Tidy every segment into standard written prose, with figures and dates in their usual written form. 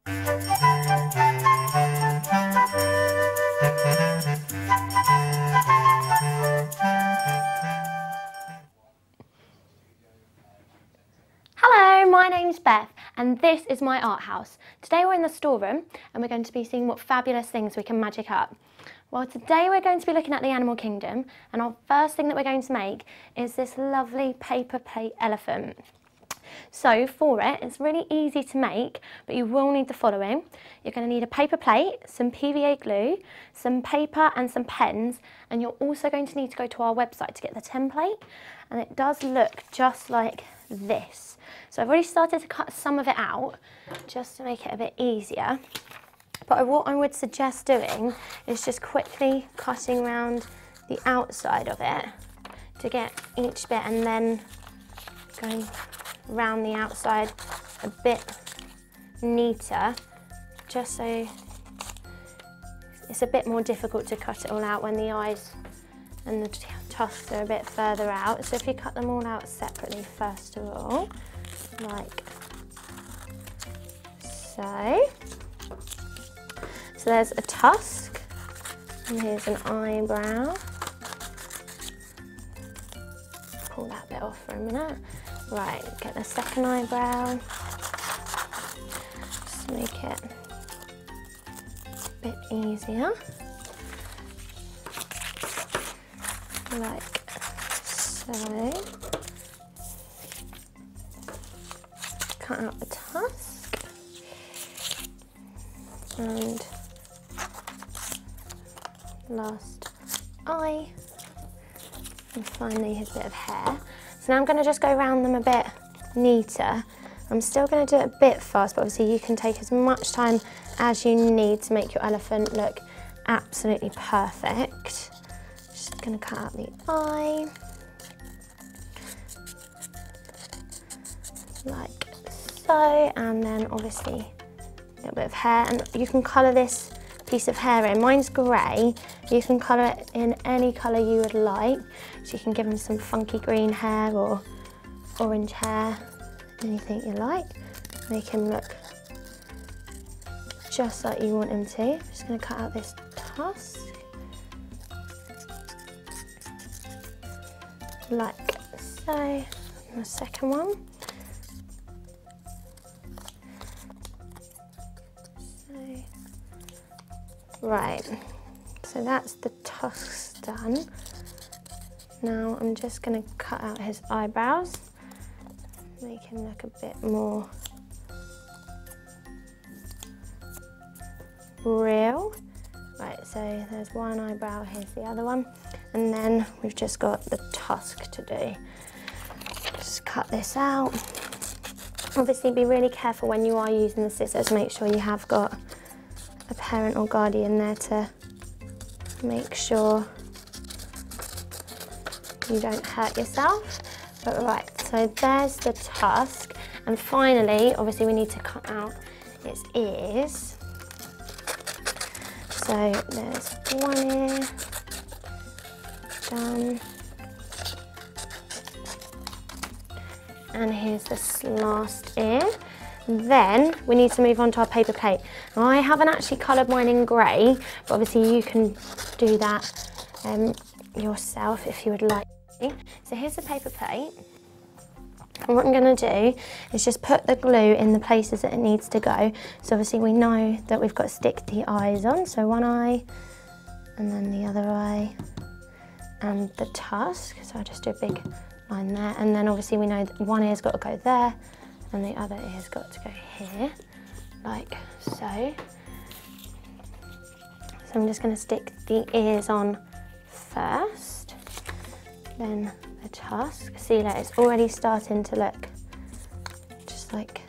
Hello, my name's Beth and this is my art house. Today we're in the storeroom and we're going to be seeing what fabulous things we can magic up. Well, today we're going to be looking at the animal kingdom, and our first thing that we're going to make is this lovely paper plate elephant. So for it, it's really easy to make, but you will need the following. You're going to need a paper plate, some PVA glue, some paper and some pens, and you're also going to need to go to our website to get the template, and it does look just like this. So I've already started to cut some of it out just to make it a bit easier, but what I would suggest doing is just quickly cutting around the outside of it to get each bit, and then going around the outside a bit neater, just so it's a bit more difficult to cut it all out when the eyes and the tusks are a bit further out. So if you cut them all out separately first of all, like so. So there's a tusk, and here's an eyebrow. Pull that bit off for a minute. Right, get the second eyebrow. Just make it a bit easier. Like so. Cut out the tusk. And last eye. And finally his bit of hair. So now I'm going to just go around them a bit neater. I'm still going to do it a bit fast, but obviously you can take as much time as you need to make your elephant look absolutely perfect. Just going to cut out the eye. Like so, and then obviously a little bit of hair, and you can colour this piece of hair in. Mine's grey. You can colour it in any colour you would like. So you can give him some funky green hair or orange hair, anything you like. Make him look just like you want him to. I'm just going to cut out this tusk. Like so. And the second one. Right, so that's the tusks done. Now I'm just going to cut out his eyebrows, make him look a bit more real. Right, so there's one eyebrow, here's the other one, and then we've just got the tusk to do. Just cut this out. Obviously be really careful when you are using the scissors, make sure you have got a parent or guardian there to make sure you don't hurt yourself. But right, so there's the tusk, and finally obviously we need to cut out its ears. So there's one ear done, and here's this last ear. Then we need to move on to our paper plate. Now, I haven't actually coloured mine in grey, but obviously you can do that yourself if you would like. So here's the paper plate. And what I'm going to do is just put the glue in the places that it needs to go. So obviously we know that we've got to stick the eyes on. So one eye, and then the other eye, and the tusk. So I'll just do a big line there. And then obviously we know that one ear's got to go there, and the other ear's got to go here, like so. So I'm just going to stick the ears on first, then the tusk. See, like it's already starting to look just like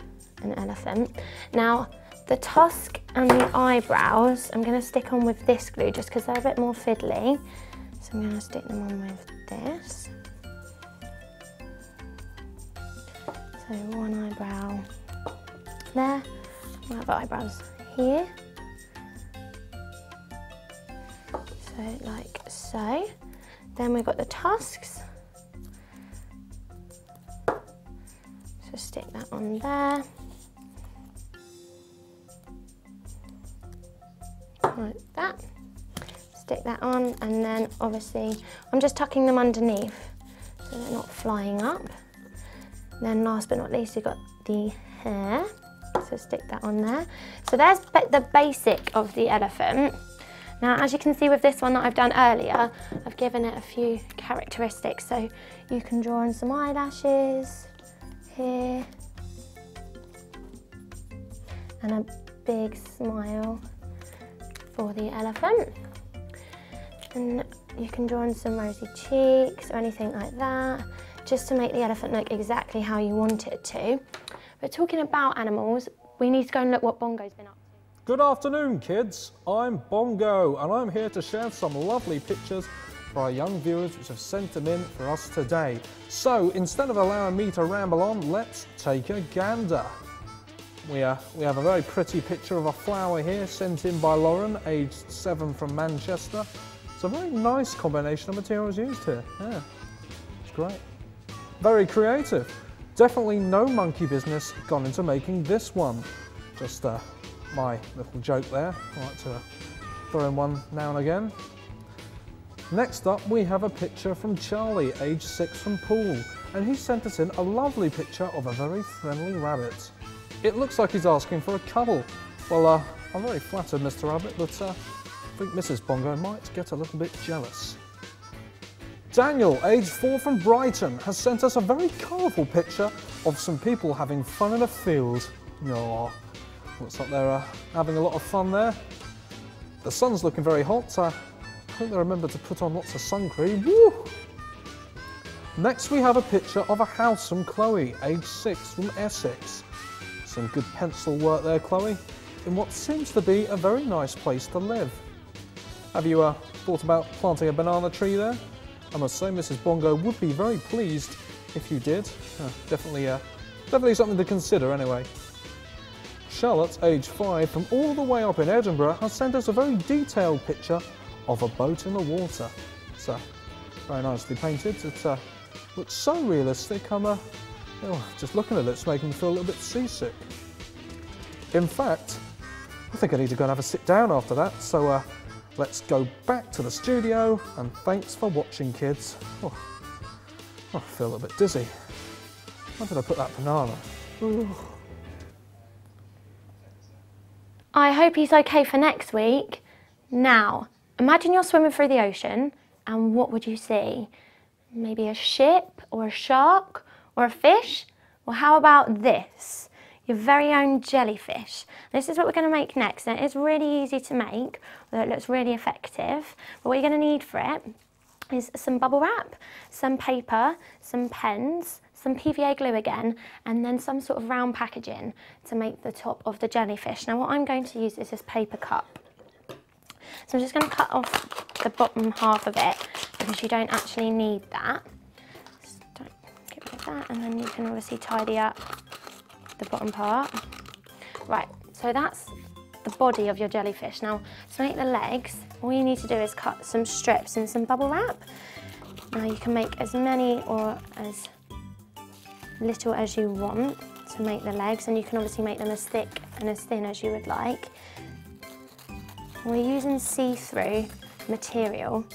an elephant. Now the tusk and the eyebrows I'm going to stick on with this glue just because they're a bit more fiddly. So I'm going to stick them on with this. So one eyebrow there, one other eyebrows here. So like so. Then we've got the tusks. So stick that on there. like that. Stick that on, and then obviously I'm just tucking them underneath so they're not flying up. Then last but not least, you've got the hair, so stick that on there. So there's the basic of the elephant. Now, as you can see with this one that I've done earlier, I've given it a few characteristics. So you can draw on some eyelashes here, and a big smile for the elephant. And you can draw on some rosy cheeks or anything like that, just to make the elephant look exactly how you want it to. But talking about animals, we need to go and look what Bongo's been up to. Good afternoon, kids. I'm Bongo, and I'm here to share some lovely pictures for our young viewers which have sent them in for us today. So instead of allowing me to ramble on, let's take a gander. We have a very pretty picture of a flower here sent in by Lauren, aged 7 from Manchester. It's a very nice combination of materials used here. Yeah, it's great. Very creative. Definitely no monkey business gone into making this one. Just my little joke there. I like to throw in one now and again. Next up, we have a picture from Charlie, aged 6 from Poole, and he sent us in a lovely picture of a very friendly rabbit. It looks like he's asking for a cuddle. Well, I'm very flattered, Mr. Rabbit, but I think Mrs. Bongo might get a little bit jealous. Daniel, aged 4 from Brighton, has sent us a very colourful picture of some people having fun in a field. Aww. Looks like they're having a lot of fun there. The sun's looking very hot. I hope they remember to put on lots of sun cream. Woo! Next we have a picture of a house from Chloe, aged 6 from Essex. Some good pencil work there, Chloe, in what seems to be a very nice place to live. Have you thought about planting a banana tree there? I must say Mrs. Bongo would be very pleased if you did. Definitely something to consider anyway. Charlotte, aged 5, from all the way up in Edinburgh, has sent us a very detailed picture of a boat in the water. It's very nicely painted. It looks so realistic. Just looking at it's making me feel a little bit seasick. In fact, I think I need to go and have a sit down after that. So let's go back to the studio, and thanks for watching, kids. Oh, I feel a little bit dizzy. Where did I put that banana? Ooh. I hope he's okay for next week. Now, imagine you're swimming through the ocean, and what would you see? Maybe a ship, or a shark, or a fish? Well, how about this? Your very own jellyfish. This is what we're going to make next, and it is really easy to make, although it looks really effective. But what you're going to need for it is some bubble wrap, some paper, some pens, some PVA glue again, and then some sort of round packaging to make the top of the jellyfish. Now what I'm going to use is this paper cup. So I'm just going to cut off the bottom half of it because you don't actually need that. Just don't get rid of that, and then you can obviously tidy up the bottom part. Right, so that's the body of your jellyfish. Now to make the legs, all you need to do is cut some strips and some bubble wrap. Now you can make as many or as little as you want to make the legs, and you can obviously make them as thick and as thin as you would like. We're using see-through material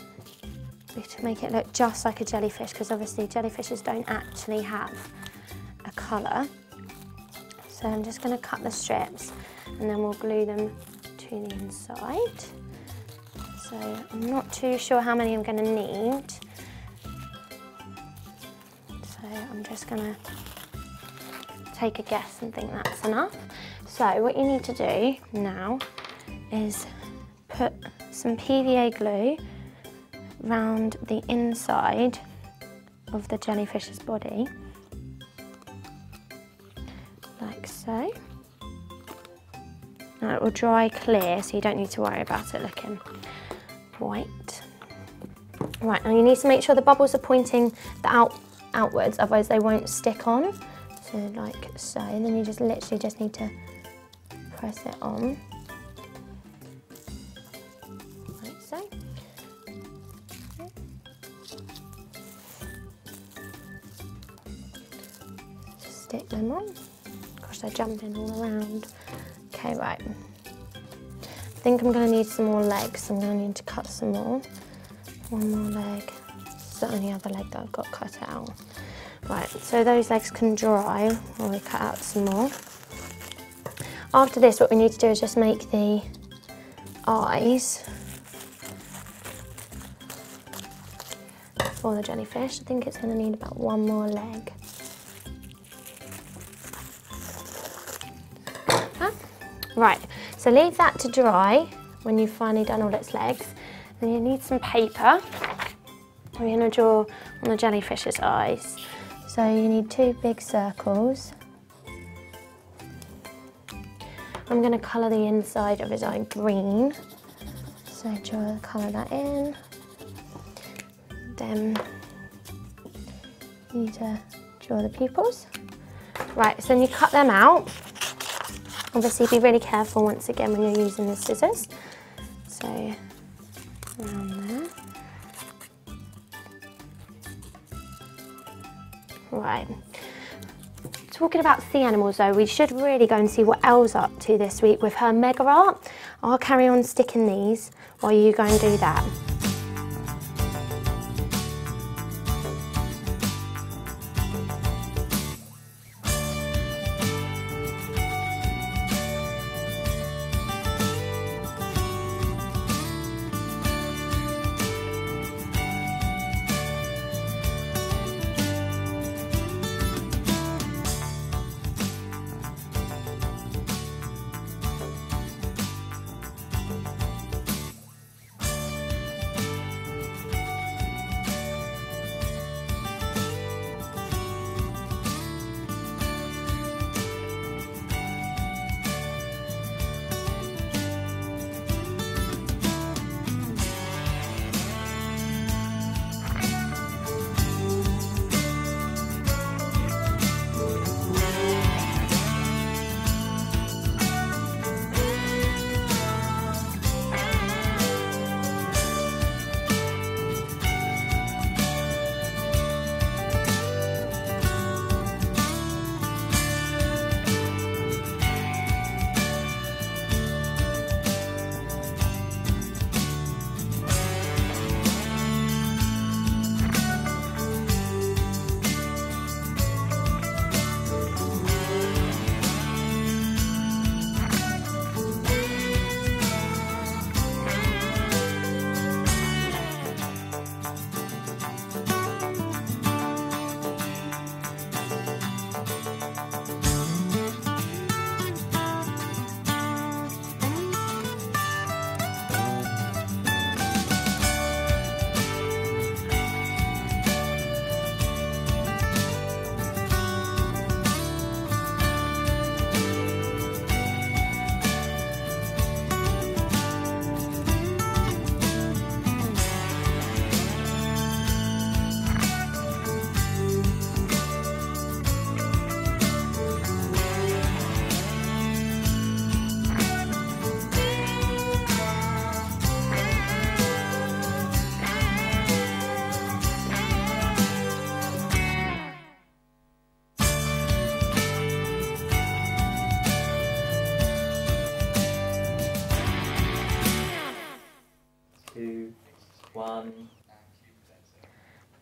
to make it look just like a jellyfish, because obviously jellyfishes don't actually have a colour. So I'm just going to cut the strips and then we'll glue them to the inside. So I'm not too sure how many I'm going to need. So I'm just going to take a guess and think that's enough. So what you need to do now is put some PVA glue around the inside of the jellyfish's body, like so. Now it will dry clear, so you don't need to worry about it looking white. Right, now you need to make sure the bubbles are pointing outwards, otherwise they won't stick on. So like so, and then you just literally just need to press it on, like so. Just stick them on. Gosh, they're jumping all around. Okay, right. think I'm going to need some more legs. I'm going to need to cut some more. One more leg. It's the only other leg that I've got cut out. Right, so those legs can dry while we cut out some more. After this, what we need to do is just make the eyes for the jellyfish. I think it's going to need about one more leg. Right, so leave that to dry when you've finally done all its legs. Then you need some paper. We're going to draw on the jellyfish's eyes. So you need 2 big circles. I'm going to colour the inside of his eye green. So colour that in. Then you need to draw the pupils. Right, so then you cut them out. Obviously be really careful once again when you're using the scissors. So around there. Right. Talking about sea animals though, we should really go and see what Elle's up to this week with her mega art. I'll carry on sticking these while you go and do that.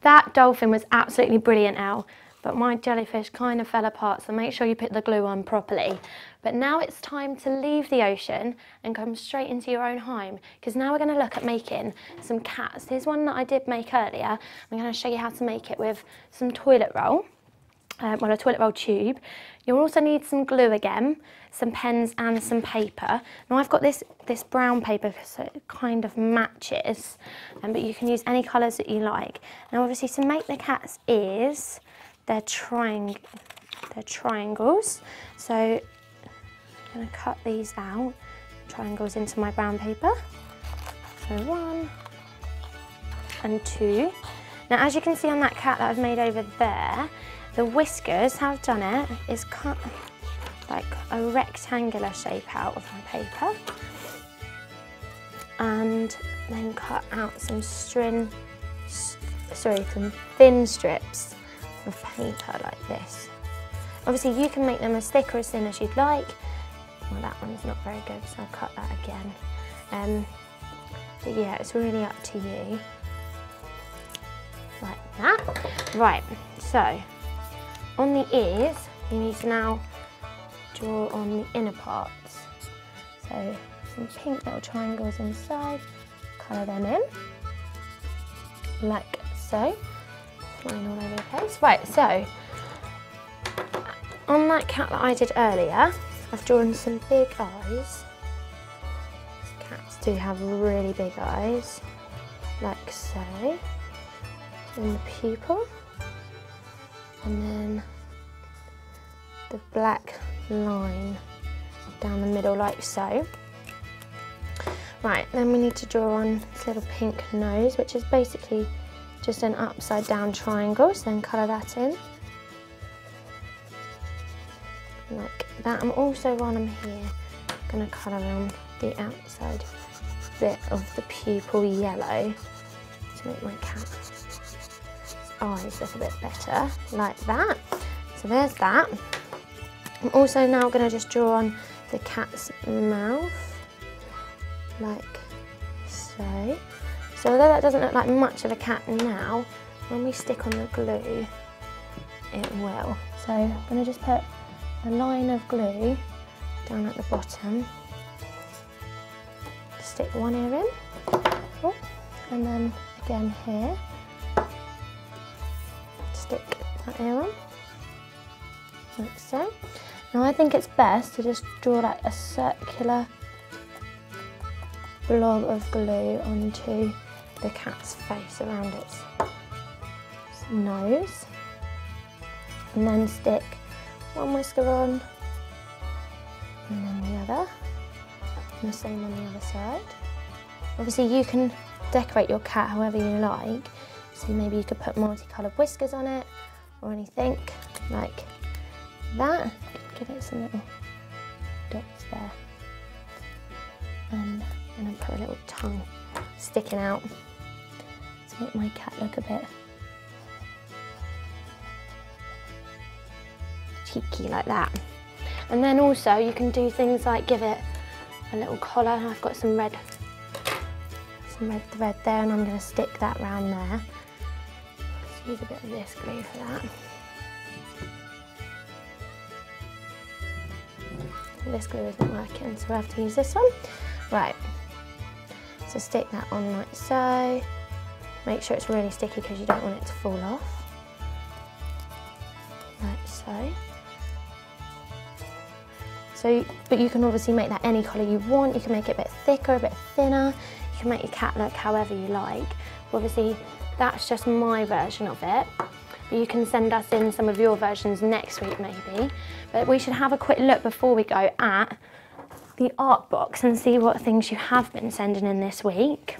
That dolphin was absolutely brilliant, Elle, but my jellyfish kind of fell apart, so make sure you put the glue on properly. But now it's time to leave the ocean and come straight into your own home, because now we're going to look at making some cats. Here's one that I did make earlier. I'm going to show you how to make it with some toilet roll. A toilet roll tube. You'll also need some glue again, some pens and some paper. Now I've got this brown paper so it kind of matches, but you can use any colours that you like. Now obviously to make the cat's ears, they're triangles. So I'm going to cut these out, triangles into my brown paper. So 1 and 2. Now as you can see on that cat that I've made over there, the whiskers, how I've done it, is cut like a rectangular shape out of my paper and then cut out some thin strips of paper like this. Obviously you can make them as thick or as thin as you'd like. Well, that one's not very good, so I'll cut that again. But yeah, it's really up to you. Like that. Right, so on the ears, you need to now draw on the inner parts. So some pink little triangles inside, colour them in, like so. Flying all over the place. Right, so on that cat that I did earlier, I've drawn some big eyes. Cats do have really big eyes, like so. And the pupil, and then the black line down the middle, like so. Right, then we need to draw on this little pink nose, which is basically just an upside down triangle, so then colour that in. Like that. I'm also, while I'm here, going to colour on the outside bit of the pupil yellow to make my cat's eyes look a bit better, like that. So there's that. I'm also now going to just draw on the cat's mouth, like so. So although that doesn't look like much of a cat now, when we stick on the glue, it will. So I'm going to just put a line of glue down at the bottom, stick one ear in, oh, and then again here, stick that ear on, like so. Now I think it's best to just draw like a circular blob of glue onto the cat's face around its nose, and then stick one whisker on and then the other, and the same on the other side. Obviously you can decorate your cat however you like, so maybe you could put multicoloured whiskers on it or anything like that. Give it some little dots there, and then I'll put a little tongue sticking out to make my cat look a bit cheeky like that. And then also you can do things like give it a little collar. I've got some red thread there, and I'm going to stick that round there. Let's use a bit of this glue for that. This glue isn't working, so I have to use this one. Right, so stick that on like so. Make sure it's really sticky because you don't want it to fall off. Like so. But you can obviously make that any colour you want. You can make it a bit thicker, a bit thinner. You can make your cat look however you like. Obviously, that's just my version of it. But you can send us in some of your versions next week maybe. But we should have a quick look before we go at the art box and see what things you have been sending in this week.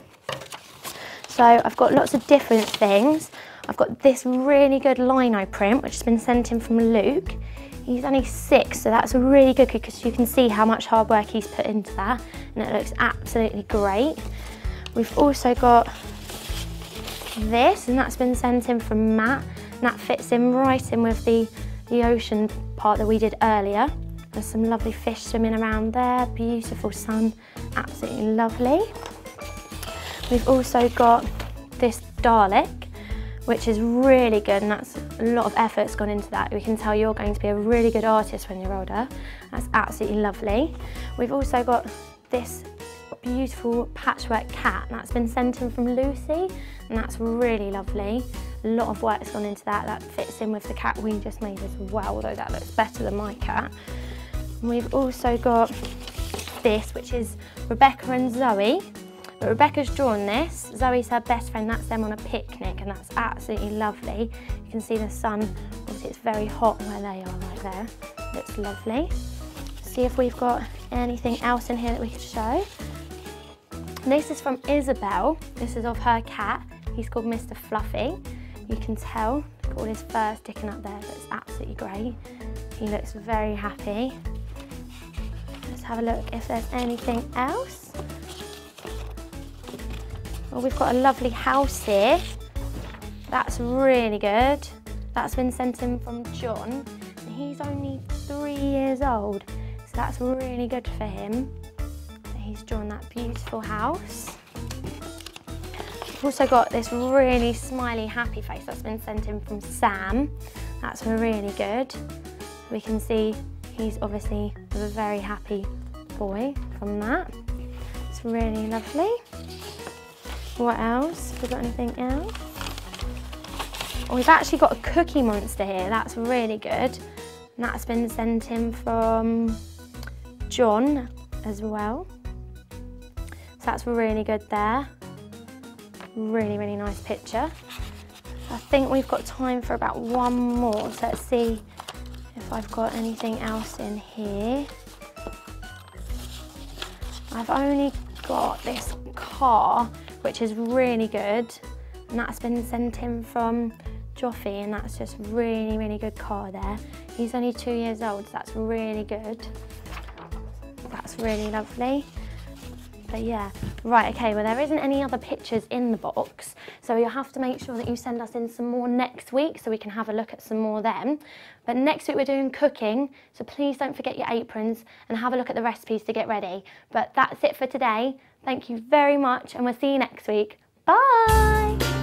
So I've got lots of different things. I've got this really good lino print, which has been sent in from Luke. He's only 6, so that's really good because you can see how much hard work he's put into that, and it looks absolutely great. We've also got this, and that's been sent in from Matt, and that fits in right in with the ocean part that we did earlier. There's some lovely fish swimming around there, beautiful sun, absolutely lovely. We've also got this Dalek, which is really good, and that's a lot of effort's gone into that. We can tell you're going to be a really good artist when you're older. That's absolutely lovely. We've also got this beautiful patchwork cat, and that's been sent in from Lucy, and that's really lovely. A lot of work's gone into that. That fits in with the cat we just made as well, although that looks better than my cat. And we've also got this, which is Rebecca and Zoe. But Rebecca's drawn this. Zoe's her best friend. That's them on a picnic, and that's absolutely lovely. You can see the sun. Obviously, it's very hot where they are right there. Looks lovely. See if we've got anything else in here that we could show. This is from Isabel. This is of her cat. He's called Mr. Fluffy. You can tell, look at all his fur sticking up there. That's absolutely great. He looks very happy. Let's have a look if there's anything else. Well, we've got a lovely house here. That's really good. That's been sent in from John, and he's only 3 years old, so that's really good for him. He's drawn that beautifully. beautiful house. We've also got this really smiley, happy face that's been sent in from Sam. That's really good. We can see he's obviously a very happy boy from that. It's really lovely. What else? Have we got anything else? Oh, we've actually got a cookie monster here. That's really good. And that's been sent in from John as well. So that's really good there. Really, really nice picture. I think we've got time for about one more. So let's see if I've got anything else in here. I've only got this car, which is really good. And that's been sent in from Joffie, and that's just really, really good car there. He's only 2 years old, so that's really good. That's really lovely. But yeah, right, okay, well there isn't any other pictures in the box, so you'll have to make sure that you send us in some more next week so we can have a look at some more then. But next week we're doing cooking, so please don't forget your aprons and have a look at the recipes to get ready. But that's it for today. Thank you very much, and we'll see you next week. Bye!